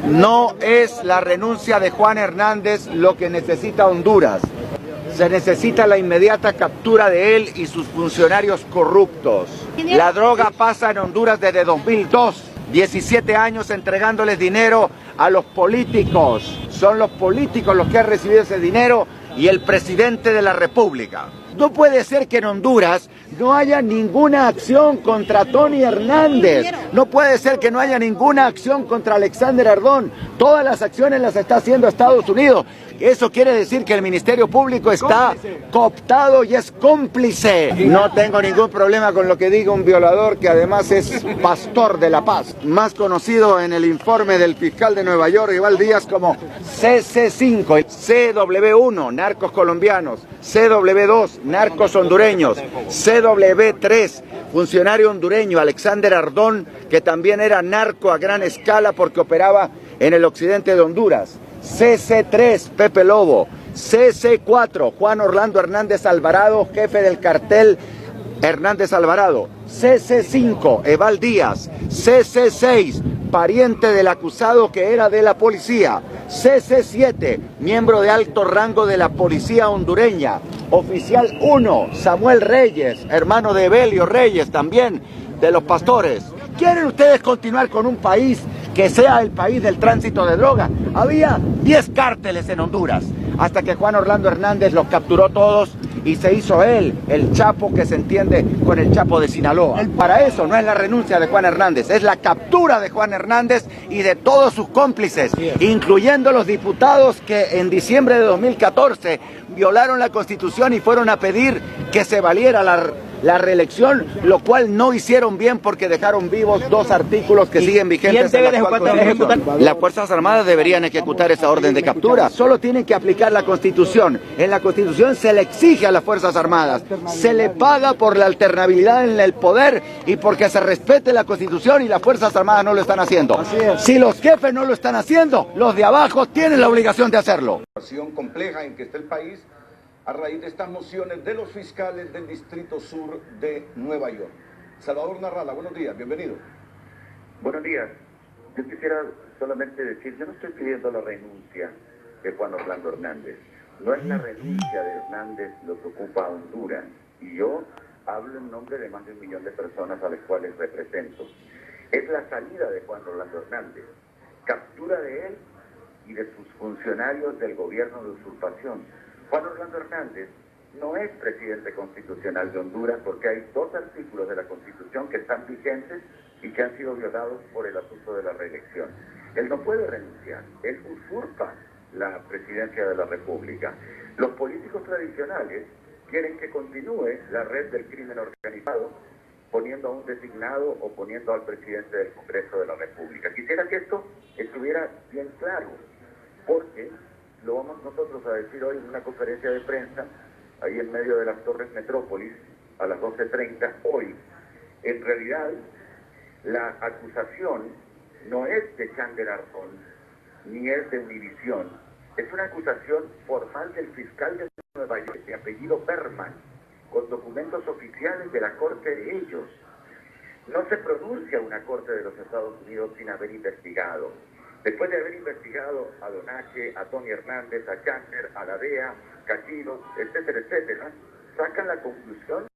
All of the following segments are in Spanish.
No es la renuncia de Juan Hernández lo que necesita Honduras. Se necesita la inmediata captura de él y sus funcionarios corruptos. La droga pasa en Honduras desde 2002. 17 años entregándoles dinero a los políticos. Son los políticos los que han recibido ese dinero y el presidente de la República. No puede ser que en Honduras no haya ninguna acción contra Tony Hernández. No puede ser que no haya ninguna acción contra Alexander Ardón. Todas las acciones las está haciendo Estados Unidos. Eso quiere decir que el Ministerio Público está cooptado y es cómplice. No tengo ningún problema con lo que diga un violador que además es pastor de la paz, más conocido en el informe del fiscal de Nueva York, Iván Díaz, como CC5, CW1, narcos colombianos, CW2, narcos hondureños, CW3, funcionario hondureño, Alexander Ardón, que también era narco a gran escala porque operaba en el occidente de Honduras. CC3, Pepe Lobo. CC4, Juan Orlando Hernández Alvarado, jefe del cartel Hernández Alvarado. CC5, Eval Díaz. CC6, pariente del acusado que era de la policía. CC7, miembro de alto rango de la policía hondureña. Oficial 1, Samuel Reyes, hermano de Evelio Reyes, también de los pastores. ¿Quieren ustedes continuar con un país que sea el país del tránsito de droga? Había 10 cárteles en Honduras, hasta que Juan Orlando Hernández los capturó todos y se hizo él el Chapo que se entiende con el Chapo de Sinaloa. Para eso no es la renuncia de Juan Hernández, es la captura de Juan Hernández y de todos sus cómplices, incluyendo los diputados que en diciembre de 2014 violaron la Constitución y fueron a pedir que se valiera la reelección, lo cual no hicieron bien porque dejaron vivos 2 artículos que siguen vigentes. ¿Quién debe ejecutar? Las Fuerzas Armadas deberían ejecutar esa orden de captura. Solo tienen que aplicar la Constitución. En la Constitución se le exige a las Fuerzas Armadas, se le paga por la alternabilidad en el poder y porque se respete la Constitución, y las Fuerzas Armadas no lo están haciendo. Si los jefes no lo están haciendo, los de abajo tienen la obligación de hacerlo. La situación compleja en que está el país a raíz de estas mociones de los fiscales del Distrito Sur de Nueva York. Salvador Narrala, buenos días, bienvenido. Buenos días. Yo quisiera solamente decir, yo no estoy pidiendo la renuncia de Juan Orlando Hernández. No es la renuncia de Hernández lo que ocupa a Honduras. Y yo hablo en nombre de más de 1 millón de personas a las cuales represento. Es la salida de Juan Orlando Hernández, captura de él y de sus funcionarios del gobierno de usurpación. Juan Orlando Hernández no es presidente constitucional de Honduras porque hay 2 artículos de la Constitución que están vigentes y que han sido violados por el asunto de la reelección. Él no puede renunciar, él usurpa la presidencia de la República. Los políticos tradicionales quieren que continúe la red del crimen organizado, poniendo a un designado o poniendo al presidente del Congreso de la República. Quisiera que esto estuviera bien claro, porque lo vamos nosotros a decir hoy en una conferencia de prensa, ahí en medio de las Torres Metrópolis, a las 12:30 hoy. En realidad, la acusación no es de Chander Ardón, ni es de Univisión. Es una acusación formal del fiscal de Nueva York, de apellido Berman, con documentos oficiales de la corte de ellos. No se pronuncia una corte de los Estados Unidos sin haber investigado. Después de haber investigado a Donache, a Tony Hernández, a Chander, a la DEA, Cachilo, etcétera, etcétera, sacan la conclusión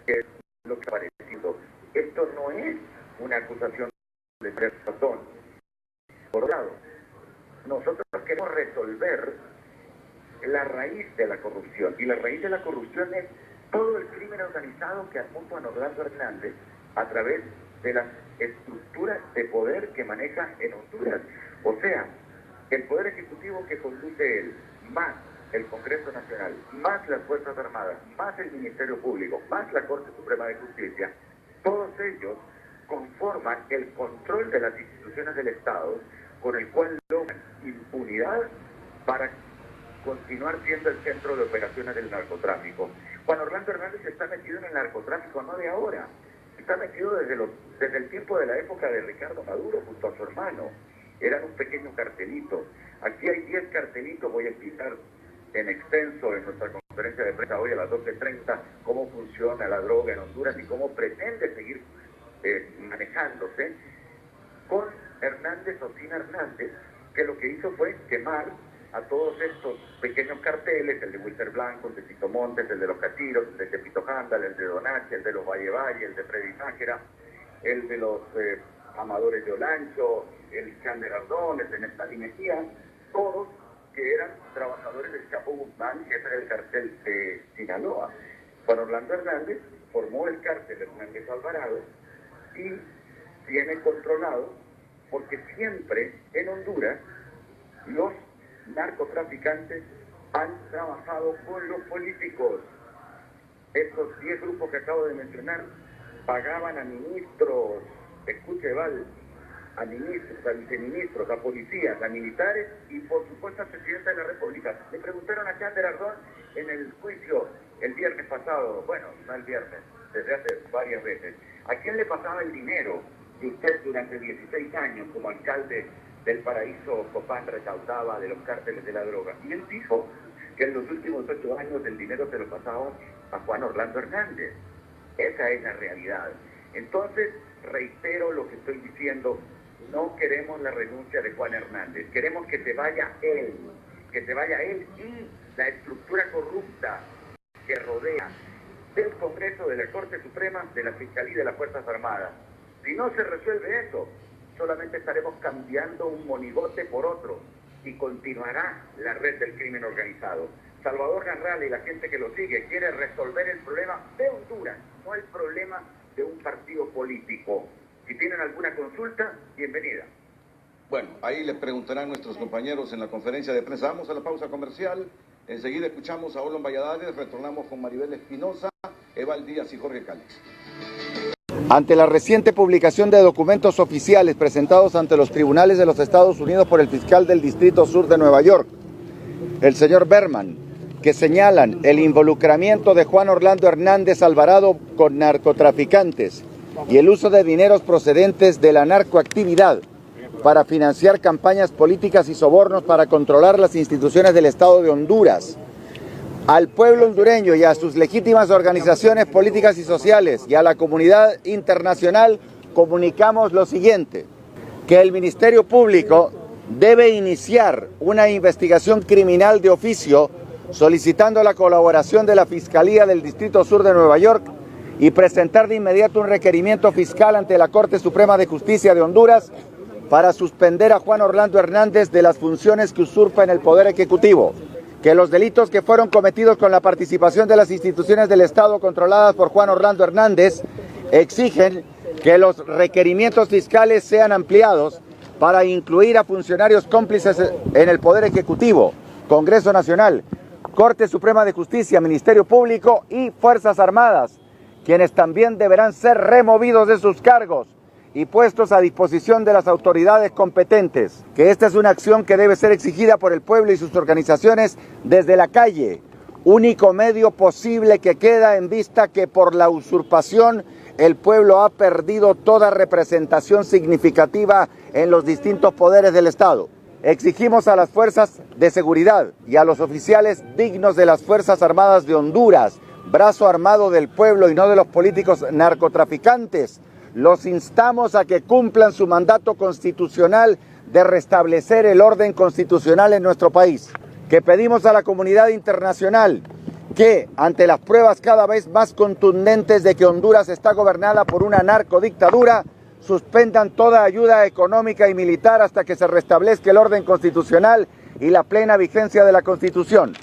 que es lo que ha parecido. Esto no es una acusación de razón. Por otro lado, nosotros queremos resolver la raíz de la corrupción. Y la raíz de la corrupción es todo el crimen organizado que armó Juan Orlando Hernández a través de las estructuras de poder que maneja en Honduras. O sea, el Poder Ejecutivo que conduce él, más el Congreso Nacional, más las Fuerzas Armadas, más el Ministerio Público, más la Corte Suprema de Justicia, todos ellos conforman el control de las instituciones del Estado, con el cual logran impunidad para continuar siendo el centro de operaciones del narcotráfico. Juan Orlando Hernández está metido en el narcotráfico no de ahora, está metido desde el tiempo de la época de Ricardo Maduro junto a su hermano. Eran un pequeño cartelito. Aquí hay 10 cartelitos, voy a explicar en extenso en nuestra conferencia de prensa hoy a las 12:30 cómo funciona la droga en Honduras y cómo pretende seguir manejándose con Hernández o sin Hernández, que lo que hizo fue quemar a todos estos pequeños carteles, el de Wilster Blanco, el de Tito Montes, el de los Catiros, el de Tepito Handal, el de Donachi, el de los Valle Valle, el de Freddy Nájera, el de los Amadores de Olancho, el Chander Ardón, el de Nestalí Mejía, todos que eran trabajadores del Chapo Guzmán, que era el cartel de Sinaloa. Juan Orlando Hernández formó el cártel Hernández Alvarado y tiene controlado, porque siempre en Honduras los narcotraficantes han trabajado con los políticos. Estos 10 grupos que acabo de mencionar pagaban a ministros, escuche Val, a ministros, a viceministros, a policías, a militares y por supuesto al presidente de la República. Le preguntaron a Chander Ardón en el juicio el viernes pasado, bueno, no el viernes, desde hace varias veces, ¿a quién le pasaba el dinero que usted durante 16 años como alcalde del Paraíso Copán recaudaba de los cárteles de la droga? Y él dijo que en los últimos 8 años el dinero se lo pasaba a Juan Orlando Hernández. Esa es la realidad. Entonces, reitero lo que estoy diciendo, no queremos la renuncia de Juan Hernández, queremos que se vaya él y la estructura corrupta que rodea del Congreso, de la Corte Suprema, de la Fiscalía y de las Fuerzas Armadas. Si no se resuelve eso, solamente estaremos cambiando un monigote por otro y continuará la red del crimen organizado. Salvador Narrala y la gente que lo sigue quiere resolver el problema de Honduras, no el problema de un partido político. Si tienen alguna consulta, bienvenida. Bueno, ahí le preguntarán nuestros compañeros en la conferencia de prensa. Vamos a la pausa comercial. Enseguida escuchamos a Olon Valladares, retornamos con Maribel Espinosa, Eval Díaz y Jorge Cálix. Ante la reciente publicación de documentos oficiales presentados ante los tribunales de los Estados Unidos por el fiscal del Distrito Sur de Nueva York, el señor Berman, que señalan el involucramiento de Juan Orlando Hernández Alvarado con narcotraficantes y el uso de dineros procedentes de la narcoactividad para financiar campañas políticas y sobornos para controlar las instituciones del Estado de Honduras. Al pueblo hondureño y a sus legítimas organizaciones políticas y sociales y a la comunidad internacional comunicamos lo siguiente: que el Ministerio Público debe iniciar una investigación criminal de oficio solicitando la colaboración de la Fiscalía del Distrito Sur de Nueva York y presentar de inmediato un requerimiento fiscal ante la Corte Suprema de Justicia de Honduras para suspender a Juan Orlando Hernández de las funciones que usurpa en el Poder Ejecutivo. Que los delitos que fueron cometidos con la participación de las instituciones del Estado controladas por Juan Orlando Hernández exigen que los requerimientos fiscales sean ampliados para incluir a funcionarios cómplices en el Poder Ejecutivo, Congreso Nacional, Corte Suprema de Justicia, Ministerio Público y Fuerzas Armadas, quienes también deberán ser removidos de sus cargos y puestos a disposición de las autoridades competentes. Que esta es una acción que debe ser exigida por el pueblo y sus organizaciones desde la calle, único medio posible que queda en vista que por la usurpación el pueblo ha perdido toda representación significativa en los distintos poderes del Estado. Exigimos a las fuerzas de seguridad y a los oficiales dignos de las Fuerzas Armadas de Honduras, brazo armado del pueblo y no de los políticos narcotraficantes, los instamos a que cumplan su mandato constitucional de restablecer el orden constitucional en nuestro país. Que pedimos a la comunidad internacional que, ante las pruebas cada vez más contundentes de que Honduras está gobernada por una narcodictadura, suspendan toda ayuda económica y militar hasta que se restablezca el orden constitucional y la plena vigencia de la Constitución.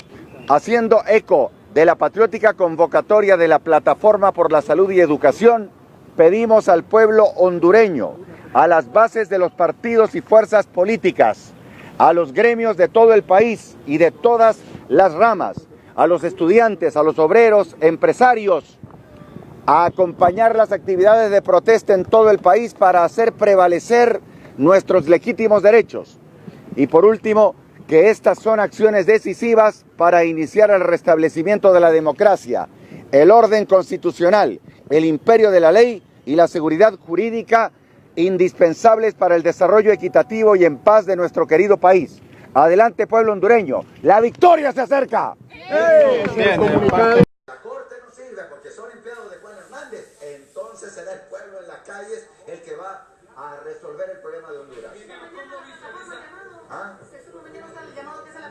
Haciendo eco de la patriótica convocatoria de la Plataforma por la Salud y Educación, pedimos al pueblo hondureño, a las bases de los partidos y fuerzas políticas, a los gremios de todo el país y de todas las ramas, a los estudiantes, a los obreros, empresarios, a acompañar las actividades de protesta en todo el país para hacer prevalecer nuestros legítimos derechos. Y por último, que estas son acciones decisivas para iniciar el restablecimiento de la democracia, el orden constitucional, el imperio de la ley y la seguridad jurídica indispensables para el desarrollo equitativo y en paz de nuestro querido país. Adelante, pueblo hondureño, la victoria se acerca. La corte no sirve porque son empleados de Juan Hernández, entonces será el pueblo en las calles el que va a resolver el problema de Honduras. ¿Ah?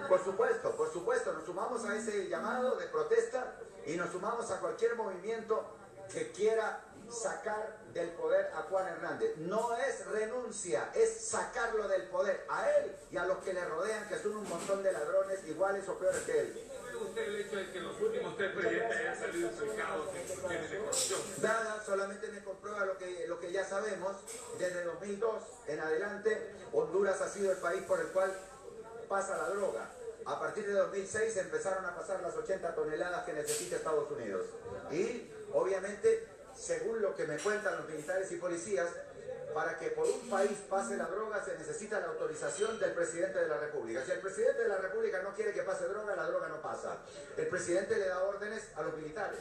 Por supuesto, nos sumamos a ese llamado de protesta y nos sumamos a cualquier movimiento que quiera sacar del poder a Juan Hernández. No es renuncia, es sacarlo del poder a él y a los que le rodean, que son un montón de ladrones iguales o peores que él. ¿Cómo ve usted el hecho de que los últimos 3 presidentes hayan salido implicados en cuestiones de corrupción? Nada, solamente me comprueba lo que ya sabemos. Desde 2002 en adelante, Honduras ha sido el país por el cual pasa la droga. A partir de 2006 empezaron a pasar las 80 toneladas que necesita Estados Unidos. Y, obviamente, según lo que me cuentan los militares y policías, para que por un país pase la droga se necesita la autorización del presidente de la República. Si el presidente de la República no quiere que pase droga, la droga no pasa. El presidente le da órdenes a los militares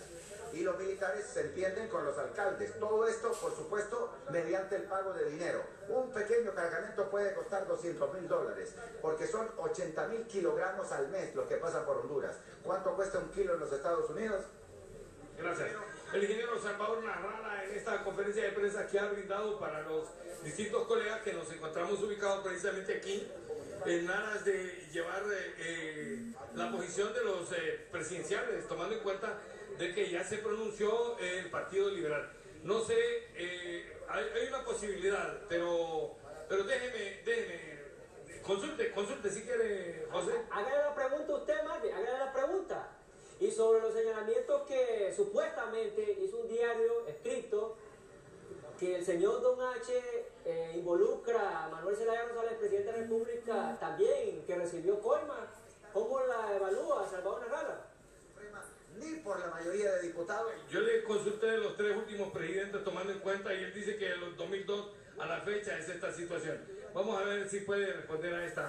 y los militares se entienden con los alcaldes. Todo esto, por supuesto, mediante el pago de dinero. Un pequeño cargamento puede costar $200.000 porque son 80.000 kilogramos al mes los que pasan por Honduras. ¿Cuánto cuesta un kilo en los Estados Unidos? Gracias. El ingeniero Salvador Narrala, en esta conferencia de prensa que ha brindado para los distintos colegas que nos encontramos ubicados precisamente aquí, en aras de llevar la posición de los presidenciales, tomando en cuenta de que ya se pronunció el Partido Liberal. No sé, hay una posibilidad, pero déjeme, consulte si quiere, José. Hágale la pregunta a usted, Marvin, hágale la pregunta. Y sobre los señalamientos que supuestamente hizo un diario escrito que el señor Don H involucra a Manuel Zelaya Rosales, presidente de la República, también, que recibió coima. ¿Cómo la evalúa Salvador Narrala? Ni por la mayoría de diputados. Yo le consulté de los 3 últimos presidentes tomando en cuenta y él dice que de los 2002 a la fecha es esta situación. Vamos a ver si puede responder a este.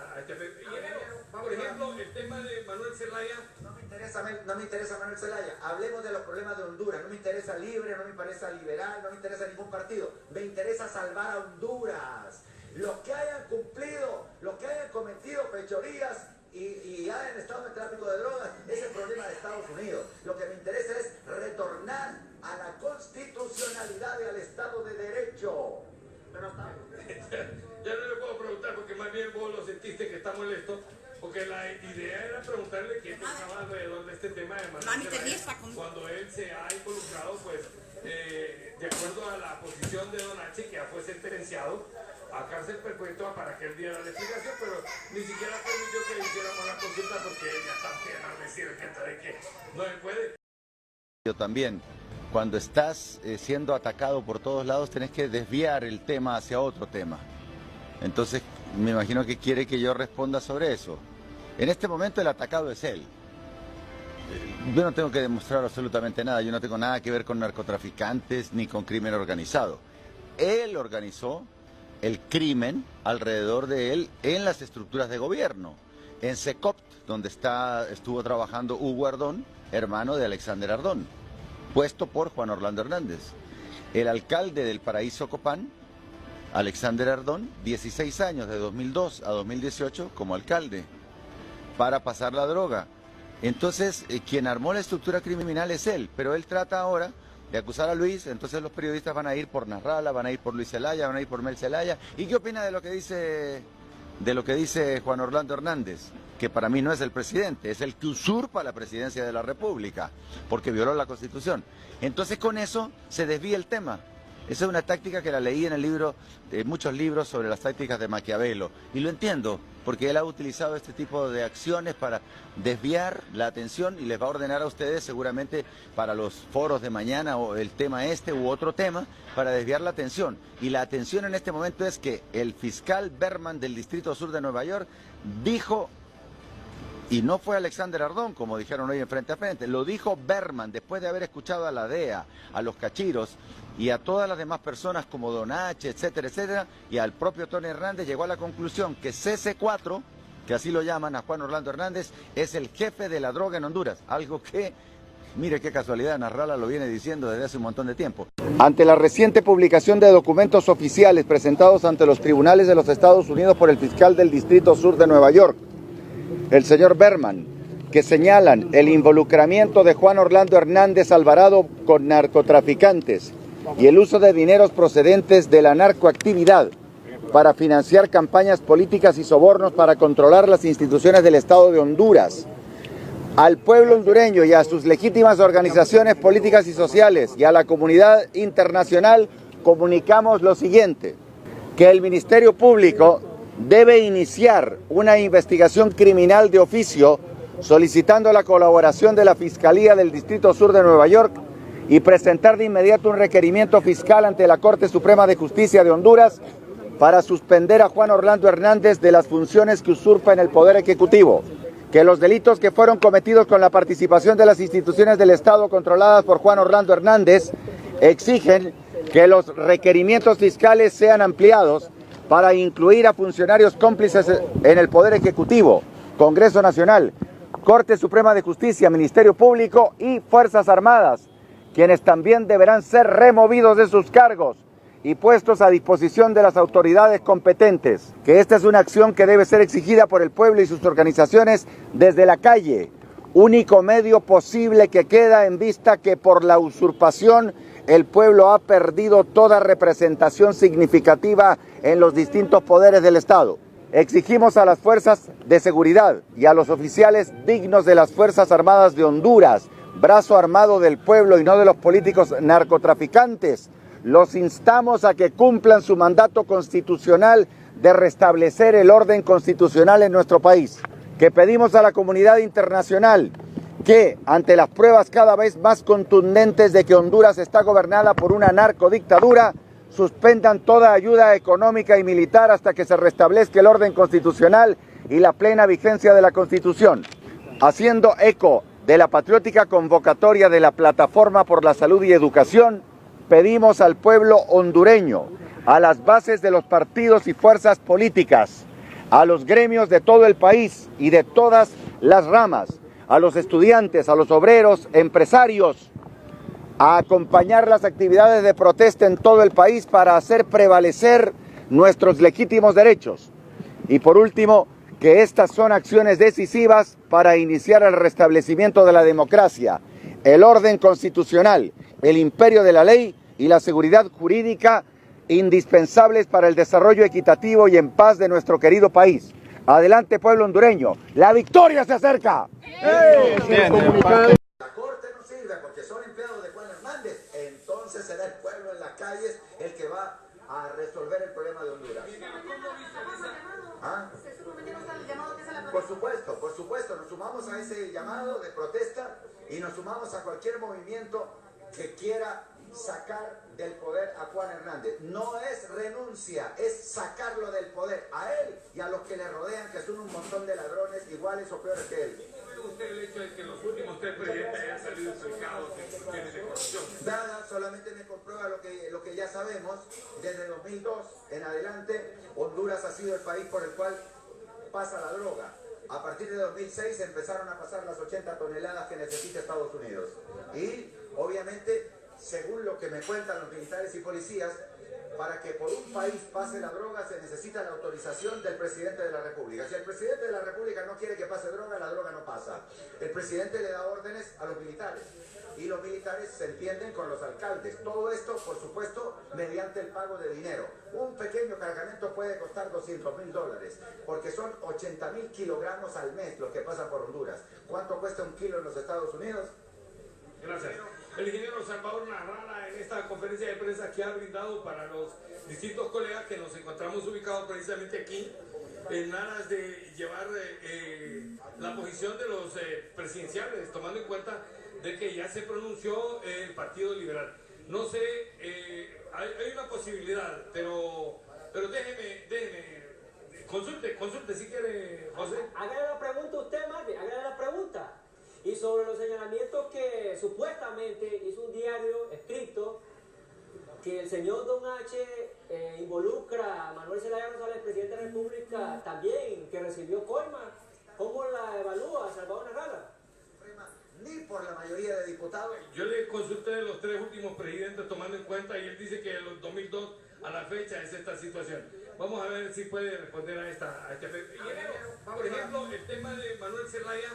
Por ejemplo, el tema de Manuel Zelaya. No me interesa Manuel Zelaya. Hablemos de los problemas de Honduras. No me interesa Libre, no me interesa Liberal, no me interesa ningún partido. Me interesa salvar a Honduras. Los que hayan cumplido, los que hayan cometido fechorías y hayan estado en el tráfico de drogas, es el problema de Estados Unidos. Lo que me interesa es retornar a la constitucionalidad y al Estado de Derecho. Ya no le puedo preguntar porque más bien vos lo sentiste que está molesto, porque la idea era preguntarle qué pensaba alrededor de este tema de Manuel Zelaya, cuando él se ha involucrado, pues, de acuerdo a la posición de Don H, que ya fue sentenciado a cárcel perpetua para que él diera la explicación, pero ni siquiera permitió que hiciéramos la consulta porque ya está bien decir gente de que no se puede. Yo también. Cuando estás siendo atacado por todos lados, tenés que desviar el tema hacia otro tema. Entonces, me imagino que quiere que yo responda sobre eso. En este momento el atacado es él. Yo no tengo que demostrar absolutamente nada. Yo no tengo nada que ver con narcotraficantes ni con crimen organizado. Él organizó el crimen alrededor de él en las estructuras de gobierno. En Secopt, donde estuvo trabajando Hugo Ardón, hermano de Alexander Ardón, puesto por Juan Orlando Hernández. El alcalde del Paraíso Copán, Alexander Ardón, 16 años, de 2002 a 2018 como alcalde, para pasar la droga. Entonces, quien armó la estructura criminal es él, pero él trata ahora de acusar a Luis. Entonces los periodistas van a ir por Narrala, van a ir por Luis Zelaya, van a ir por Mel Zelaya. ¿Y qué opina de lo que dice Juan Orlando Hernández? Que para mí no es el presidente, es el que usurpa la presidencia de la República, porque violó la Constitución. Entonces con eso se desvía el tema. Esa es una táctica que la leí en el libro, muchos libros sobre las tácticas de Maquiavelo. Y lo entiendo, porque él ha utilizado este tipo de acciones para desviar la atención y les va a ordenar a ustedes seguramente para los foros de mañana o el tema este u otro tema para desviar la atención. Y la atención en este momento es que el fiscal Berman del Distrito Sur de Nueva York dijo, y no fue Alexander Ardón, como dijeron hoy en Frente a Frente, lo dijo Berman después de haber escuchado a la DEA, a los cachiros y a todas las demás personas como Don H, etcétera, etcétera, y al propio Tony Hernández, llegó a la conclusión que CC4, que así lo llaman a Juan Orlando Hernández, es el jefe de la droga en Honduras, algo que, mire qué casualidad, Narrala lo viene diciendo desde hace un montón de tiempo. Ante la reciente publicación de documentos oficiales presentados ante los tribunales de los Estados Unidos por el fiscal del Distrito Sur de Nueva York, el señor Berman, que señalan el involucramiento de Juan Orlando Hernández Alvarado con narcotraficantes y el uso de dineros procedentes de la narcoactividad para financiar campañas políticas y sobornos para controlar las instituciones del Estado de Honduras. Al pueblo hondureño y a sus legítimas organizaciones políticas y sociales y a la comunidad internacional comunicamos lo siguiente: que el Ministerio Público debe iniciar una investigación criminal de oficio solicitando la colaboración de la Fiscalía del Distrito Sur de Nueva York y presentar de inmediato un requerimiento fiscal ante la Corte Suprema de Justicia de Honduras para suspender a Juan Orlando Hernández de las funciones que usurpa en el Poder Ejecutivo. Que los delitos que fueron cometidos con la participación de las instituciones del Estado controladas por Juan Orlando Hernández exigen que los requerimientos fiscales sean ampliados para incluir a funcionarios cómplices en el Poder Ejecutivo, Congreso Nacional, Corte Suprema de Justicia, Ministerio Público y Fuerzas Armadas, quienes también deberán ser removidos de sus cargos y puestos a disposición de las autoridades competentes. Que esta es una acción que debe ser exigida por el pueblo y sus organizaciones desde la calle, único medio posible que queda en vista que por la usurpación el pueblo ha perdido toda representación significativa en los distintos poderes del Estado. Exigimos a las fuerzas de seguridad y a los oficiales dignos de las Fuerzas Armadas de Honduras, brazo armado del pueblo y no de los políticos narcotraficantes, los instamos a que cumplan su mandato constitucional de restablecer el orden constitucional en nuestro país. Que pedimos a la comunidad internacional que, ante las pruebas cada vez más contundentes de que Honduras está gobernada por una narcodictadura, suspendan toda ayuda económica y militar hasta que se restablezca el orden constitucional y la plena vigencia de la Constitución. Haciendo eco de la patriótica convocatoria de la Plataforma por la Salud y Educación, pedimos al pueblo hondureño, a las bases de los partidos y fuerzas políticas, a los gremios de todo el país y de todas las ramas, a los estudiantes, a los obreros, empresarios, a acompañar las actividades de protesta en todo el país para hacer prevalecer nuestros legítimos derechos. Y por último, que estas son acciones decisivas para iniciar el restablecimiento de la democracia, el orden constitucional, el imperio de la ley y la seguridad jurídica indispensables para el desarrollo equitativo y en paz de nuestro querido país. Adelante, pueblo hondureño, la victoria se acerca. La corte no sirve porque son empleados de Juan Hernández, entonces será el pueblo en las calles el que va a resolver el problema de Honduras. ¿Ah? Por supuesto, nos sumamos a ese llamado de protesta y nos sumamos a cualquier movimiento que quiera sacar del poder a Juan Hernández. No es renuncia, es sacarlo del poder a él y a los que le rodean, que son un montón de ladrones iguales o peores que él. ¿Cómo ve usted el hecho de que los últimos 3 presidentes hayan salido implicados en cuestiones de corrupción? Nada, solamente me comprueba lo que ya sabemos. Desde 2002 en adelante, Honduras ha sido el país por el cual pasa la droga. A partir de 2006 empezaron a pasar las 80 toneladas que necesita Estados Unidos. Y, obviamente, según lo que me cuentan los militares y policías, para que por un país pase la droga se necesita la autorización del presidente de la República. Si el presidente de la República no quiere que pase droga, la droga no pasa. El presidente le da órdenes a los militares y los militares se entienden con los alcaldes. Todo esto, por supuesto, mediante el pago de dinero. Un pequeño cargamento puede costar $200,000 porque son 80,000 kilogramos al mes los que pasan por Honduras. ¿Cuánto cuesta un kilo en los Estados Unidos? Gracias. El ingeniero Salvador Narrala, en esta conferencia de prensa que ha brindado para los distintos colegas que nos encontramos ubicados precisamente aquí, en aras de llevar la posición de los presidenciales, tomando en cuenta de que ya se pronunció el Partido Liberal. No sé, hay una posibilidad, pero déjeme, consulte si quiere, José. Hágale la pregunta a usted, Marvin, hágale la pregunta. Y sobre los señalamientos que supuestamente hizo un diario escrito que el señor Don H involucra a Manuel Zelaya Rosales, presidente de la República, también, que recibió coima. ¿Cómo la evalúa Salvador Narrala? Ni por la mayoría de diputados. Yo le consulté de los 3 últimos presidentes tomando en cuenta y él dice que de los 2002 a la fecha es esta situación. Vamos a ver si puede responder a este por ejemplo, el tema de Manuel Zelaya.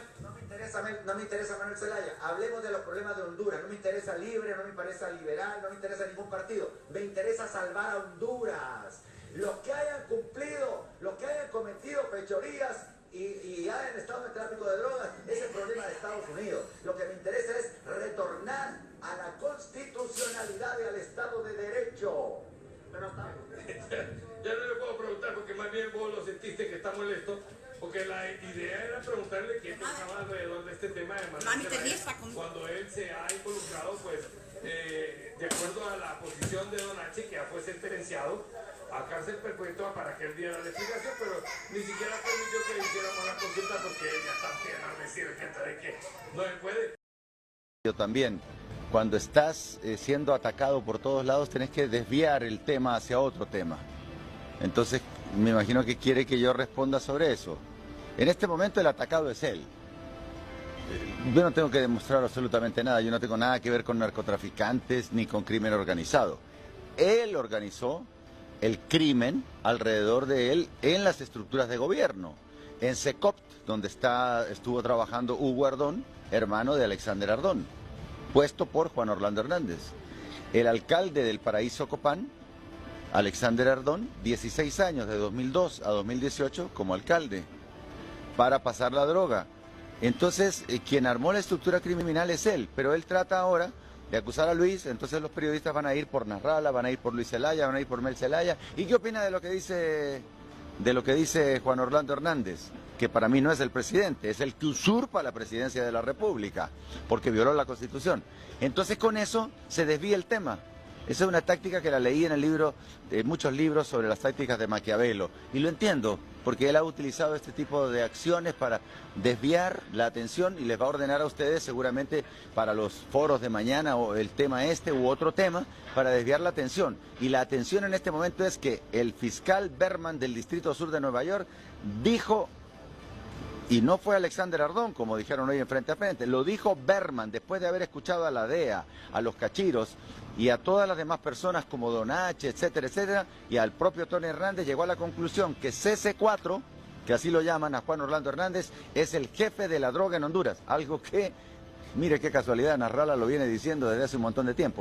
No me interesa Manuel Zelaya. Hablemos de los problemas de Honduras. No me interesa Libre, no me interesa Liberal, no me interesa ningún partido. Me interesa salvar a Honduras. Los que hayan cumplido, los que hayan cometido fechorías y hayan estado en tráfico de drogas, es el problema de Estados Unidos. Lo que me interesa es retornar a la constitucionalidad y al Estado de Derecho. Pero ya no le puedo preguntar porque más bien vos lo sentiste que está molesto, porque la idea era preguntarle qué pensaba alrededor de este tema de Manuel Zelaya, cuando él se ha involucrado, pues, de acuerdo a la posición de Don H, que ya fue sentenciado a cárcel perpetua para que él diera la explicación, pero ni siquiera permitió que hiciéramos la consulta porque él ya está pidiendo decir que no se puede. Yo también, cuando estás siendo atacado por todos lados, tenés que desviar el tema hacia otro tema. Entonces, me imagino que quiere que yo responda sobre eso. En este momento el atacado es él. Yo no tengo que demostrar absolutamente nada, yo no tengo nada que ver con narcotraficantes ni con crimen organizado. Él organizó el crimen alrededor de él en las estructuras de gobierno. En Secopt, donde estuvo trabajando Hugo Ardón, hermano de Alexander Ardón, puesto por Juan Orlando Hernández. El alcalde del Paraíso Copán, Alexander Ardón, 16 años, de 2002 a 2018 como alcalde, para pasar la droga. Entonces, quien armó la estructura criminal es él, pero él trata ahora de acusar a Luis, entonces los periodistas van a ir por Nasrallah, van a ir por Luis Zelaya, van a ir por Mel Zelaya. ¿Y qué opina de lo que dice Juan Orlando Hernández? Que para mí no es el presidente, es el que usurpa la presidencia de la República, porque violó la Constitución. Entonces con eso se desvía el tema. Esa es una táctica que la leí en el libro, muchos libros sobre las tácticas de Maquiavelo. Y lo entiendo, porque él ha utilizado este tipo de acciones para desviar la atención y les va a ordenar a ustedes seguramente para los foros de mañana o el tema este u otro tema, para desviar la atención. Y la atención en este momento es que el fiscal Berman del Distrito Sur de Nueva York dijo, y no fue Alexander Ardón, como dijeron hoy en Frente a Frente, lo dijo Berman después de haber escuchado a la DEA, a los cachiros y a todas las demás personas como Don H, etcétera, etcétera, y al propio Tony Hernández, llegó a la conclusión que CC4, que así lo llaman a Juan Orlando Hernández, es el jefe de la droga en Honduras, algo que, mire qué casualidad, Nasrallah lo viene diciendo desde hace un montón de tiempo.